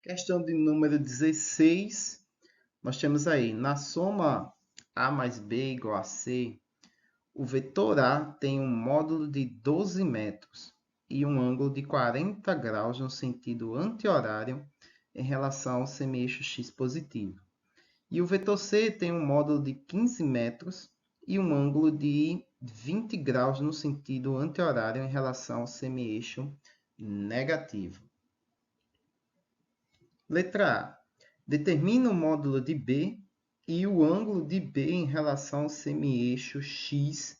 Questão de número 16, nós temos aí, na soma A mais B igual a C, o vetor A tem um módulo de 12 metros e um ângulo de 40 graus no sentido anti-horário em relação ao semi-eixo x positivo. E o vetor C tem um módulo de 15 metros e um ângulo de 20 graus no sentido anti-horário em relação ao semi-eixo negativo. Letra A. Determina o módulo de B e o ângulo de B em relação ao semi-eixo x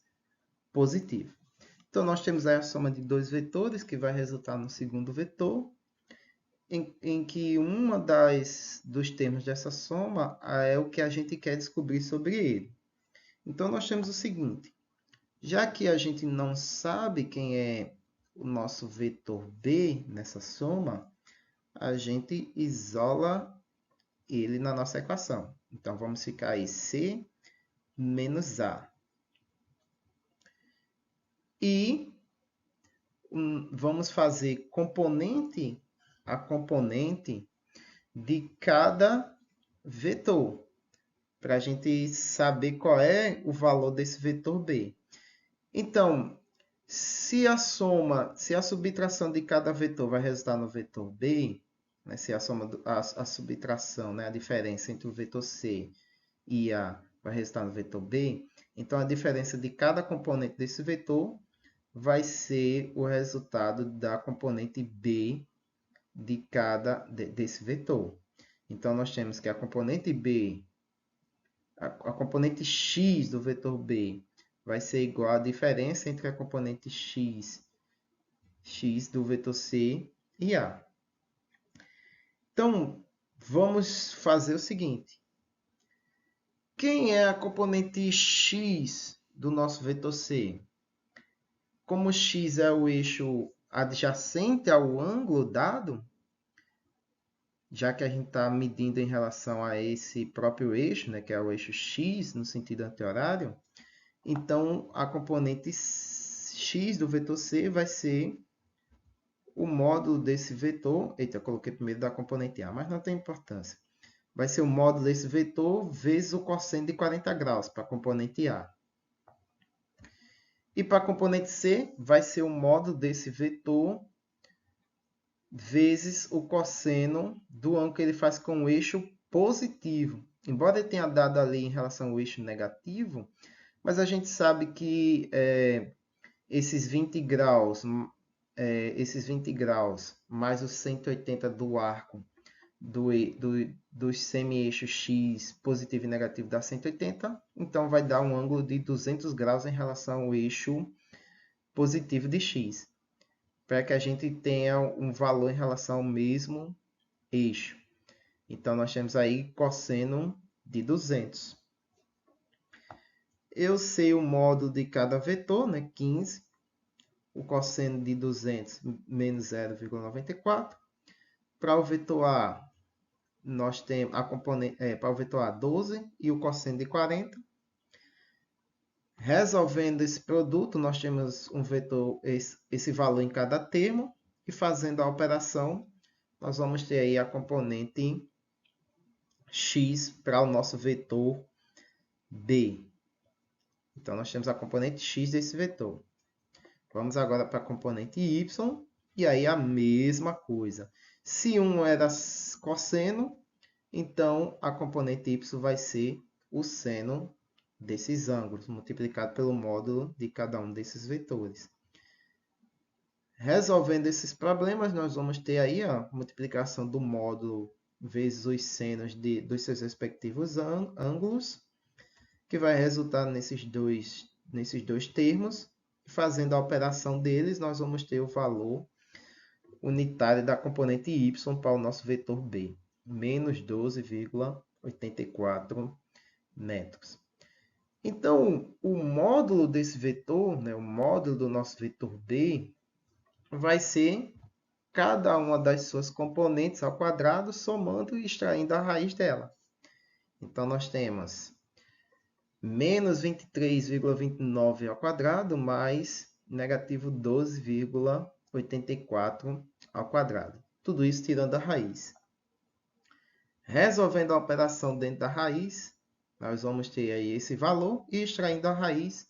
positivo. Então, nós temos aí a soma de dois vetores, que vai resultar no segundo vetor, em que uma dos termos dessa soma é o que a gente quer descobrir sobre ele. Então, nós temos o seguinte. Já que a gente não sabe quem é o nosso vetor B nessa soma, a gente isola ele na nossa equação. Então, vamos ficar aí C menos A. E vamos fazer componente a componente de cada vetor, para a gente saber qual é o valor desse vetor B. Então, se a subtração de cada vetor vai resultar no vetor B, né, se a subtração, né, a diferença entre o vetor C e A vai resultar no vetor B, então a diferença de cada componente desse vetor vai ser o resultado da componente B desse vetor. Então, nós temos que a componente B, a componente x do vetor B vai ser igual à diferença entre a componente x do vetor C e A. Então, vamos fazer o seguinte. Quem é a componente x do nosso vetor C? Como x é o eixo adjacente ao ângulo dado, já que a gente está medindo em relação a esse próprio eixo, né, que é o eixo x no sentido anti-horário, então a componente x do vetor C vai ser o módulo desse vetor. Eita, eu coloquei primeiro da componente A, mas não tem importância. Vai ser o módulo desse vetor vezes o cosseno de 40 graus para a componente A. E para a componente C, vai ser o módulo desse vetor vezes o cosseno do ângulo que ele faz com o eixo positivo. Embora ele tenha dado ali em relação ao eixo negativo, mas a gente sabe que esses 20 graus, mais os 180 do arco dos semi-eixos x positivo e negativo dá 180, então vai dar um ângulo de 200 graus em relação ao eixo positivo de x, para que a gente tenha um valor em relação ao mesmo eixo. Então, nós temos aí cosseno de 200. Eu sei o módulo de cada vetor, né? 15. O cosseno de 200 menos 0,94. Para o vetor A, nós temos a componente, para o vetor A 12 e o cosseno de 40. Resolvendo esse produto, nós temos um vetor, esse valor em cada termo, e fazendo a operação, nós vamos ter aí a componente x para o nosso vetor B. Então, nós temos a componente x desse vetor. Vamos agora para a componente y, e aí a mesma coisa. Se um era cosseno, então a componente y vai ser o seno desses ângulos, multiplicado pelo módulo de cada um desses vetores. Resolvendo esses problemas, nós vamos ter aí a multiplicação do módulo vezes os senos dos seus respectivos ângulos, que vai resultar nesses dois termos. Fazendo a operação deles, nós vamos ter o valor unitário da componente y para o nosso vetor B, menos 12,84 metros. Então, o módulo desse vetor, né, o módulo do nosso vetor B, vai ser cada uma das suas componentes ao quadrado, somando e extraindo a raiz dela. Então, nós temos menos 23,29 ao quadrado, mais negativo 12,84 ao quadrado. Tudo isso tirando a raiz. Resolvendo a operação dentro da raiz, nós vamos ter aí esse valor e extraindo a raiz,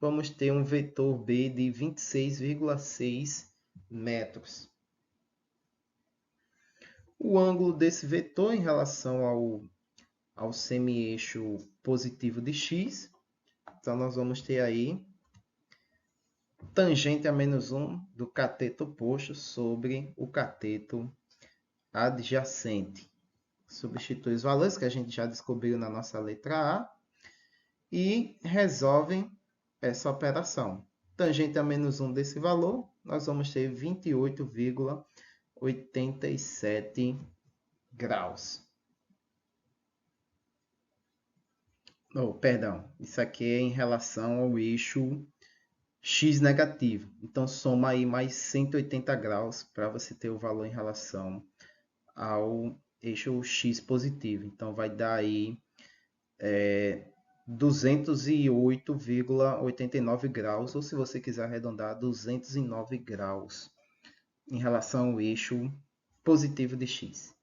vamos ter um vetor B de 26,6 metros. O ângulo desse vetor em relação ao semi-eixo positivo de x, então nós vamos ter aí tangente a menos 1 do cateto oposto sobre o cateto adjacente. Substitui os valores que a gente já descobriu na nossa letra A e resolvem essa operação. Tangente a menos 1 desse valor, nós vamos ter 28,87 graus. Oh, perdão, isso aqui é em relação ao eixo x negativo. Então, soma aí mais 180 graus para você ter o valor em relação ao eixo x positivo. Então, vai dar aí 208,89 graus, ou se você quiser arredondar, 209 graus em relação ao eixo positivo de x.